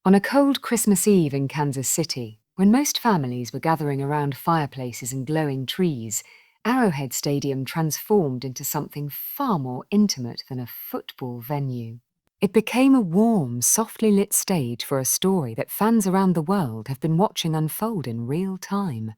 On a cold Christmas Eve in Kansas City, when most families were gathering around fireplaces and glowing trees, Arrowhead Stadium transformed into something far more intimate than a football venue. It became a warm, softly lit stage for a story that fans around the world have been watching unfold in real time.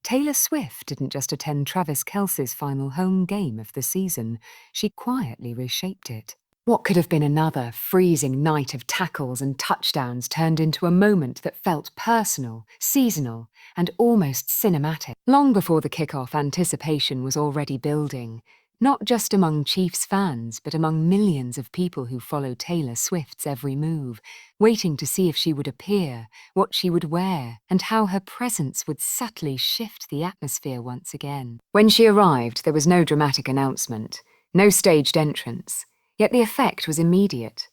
Taylor Swift didn't just attend Travis Kelce's final home game of the season, she quietly reshaped it. What could have been another freezing night of tackles and touchdowns turned into a moment that felt personal, seasonal, and almost cinematic. Long before the kickoff, anticipation was already building, not just among Chiefs fans, but among millions of people who follow Taylor Swift's every move, waiting to see if she would appear, what she would wear, and how her presence would subtly shift the atmosphere once again. When she arrived, there was no dramatic announcement, no staged entrance. Yet the effect was immediate.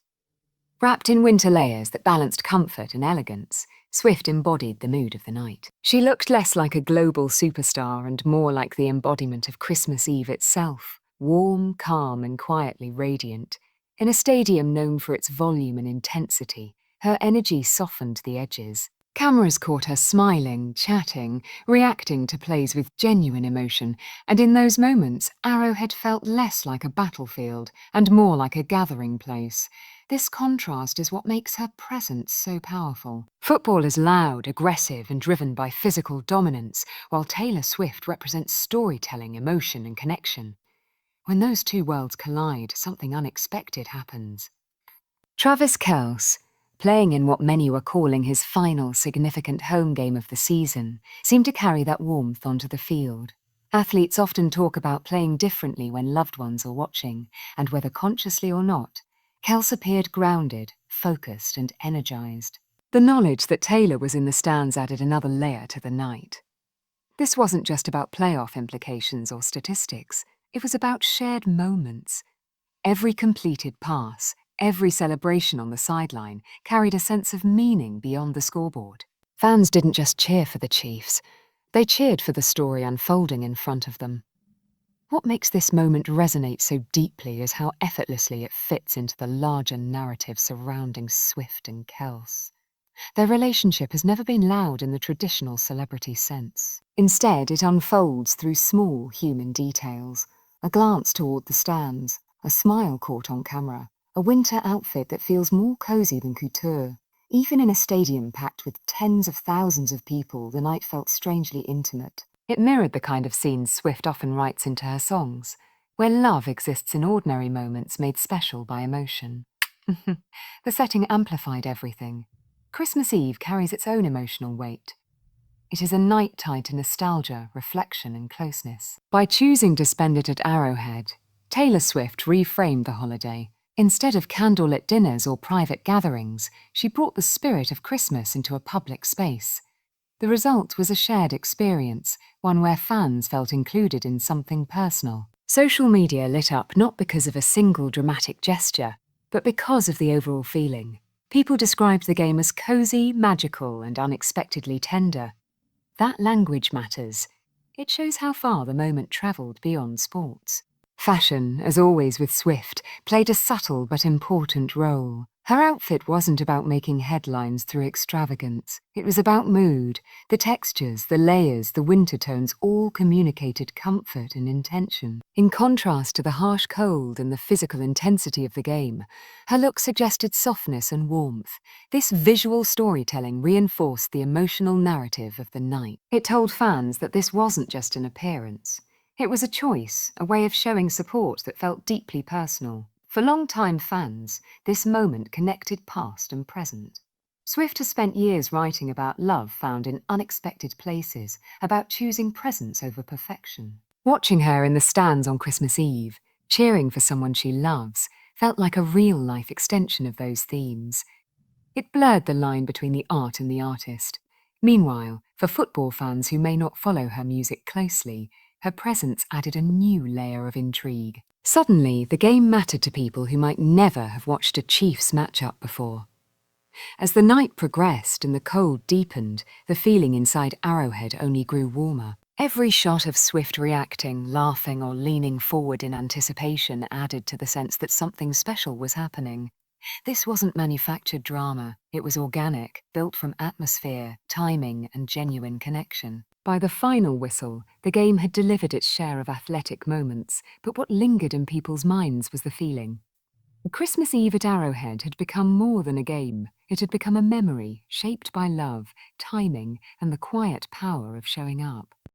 Wrapped in winter layers that balanced comfort and elegance, Swift embodied the mood of the night. She looked less like a global superstar and more like the embodiment of Christmas Eve itself, warm, calm, and quietly radiant. In a stadium known for its volume and intensity, her energy softened the edges. Cameras caught her smiling, chatting, reacting to plays with genuine emotion, and in those moments, Arrowhead felt less like a battlefield and more like a gathering place. This contrast is what makes her presence so powerful. Football is loud, aggressive, and driven by physical dominance, while Taylor Swift represents storytelling, emotion, and connection. When those two worlds collide, something unexpected happens. Travis Kelce, playing in what many were calling his final significant home game of the season, seemed to carry that warmth onto the field. Athletes often talk about playing differently when loved ones are watching, and whether consciously or not, Kelce appeared grounded, focused, and energized. The knowledge that Taylor was in the stands added another layer to the night. This wasn't just about playoff implications or statistics, it was about shared moments. Every completed pass, every celebration on the sideline carried a sense of meaning beyond the scoreboard. Fans didn't just cheer for the Chiefs, they cheered for the story unfolding in front of them. What makes this moment resonate so deeply is how effortlessly it fits into the larger narrative surrounding Swift and Kelce. Their relationship has never been loud in the traditional celebrity sense. Instead, it unfolds through small human details. A glance toward the stands, a smile caught on camera, a winter outfit that feels more cozy than couture. Even in a stadium packed with tens of thousands of people, the night felt strangely intimate. It mirrored the kind of scenes Swift often writes into her songs, where love exists in ordinary moments made special by emotion. The setting amplified everything. Christmas Eve carries its own emotional weight. It is a night tied to nostalgia, reflection, and closeness. By choosing to spend it at Arrowhead, Taylor Swift reframed the holiday. Instead of candlelit dinners or private gatherings, she brought the spirit of Christmas into a public space. The result was a shared experience, one where fans felt included in something personal. Social media lit up not because of a single dramatic gesture, but because of the overall feeling. People described the game as cozy, magical, and unexpectedly tender. That language matters. It shows how far the moment travelled beyond sports. Fashion, as always with Swift, played a subtle but important role. Her outfit wasn't about making headlines through extravagance. It was about mood. The textures, the layers, the winter tones all communicated comfort and intention. In contrast to the harsh cold and the physical intensity of the game, her look suggested softness and warmth. This visual storytelling reinforced the emotional narrative of the night. It told fans that this wasn't just an appearance. It was a choice, a way of showing support that felt deeply personal. For long-time fans, this moment connected past and present. Swift has spent years writing about love found in unexpected places, about choosing presence over perfection. Watching her in the stands on Christmas Eve, cheering for someone she loves, felt like a real-life extension of those themes. It blurred the line between the art and the artist. Meanwhile, for football fans who may not follow her music closely, her presence added a new layer of intrigue. Suddenly, the game mattered to people who might never have watched a Chiefs matchup before. As the night progressed and the cold deepened, the feeling inside Arrowhead only grew warmer. Every shot of Swift reacting, laughing, or leaning forward in anticipation added to the sense that something special was happening. This wasn't manufactured drama. It was organic, built from atmosphere, timing, and genuine connection. By the final whistle, the game had delivered its share of athletic moments, but what lingered in people's minds was the feeling. Christmas Eve at Arrowhead had become more than a game. It had become a memory shaped by love, timing, and the quiet power of showing up.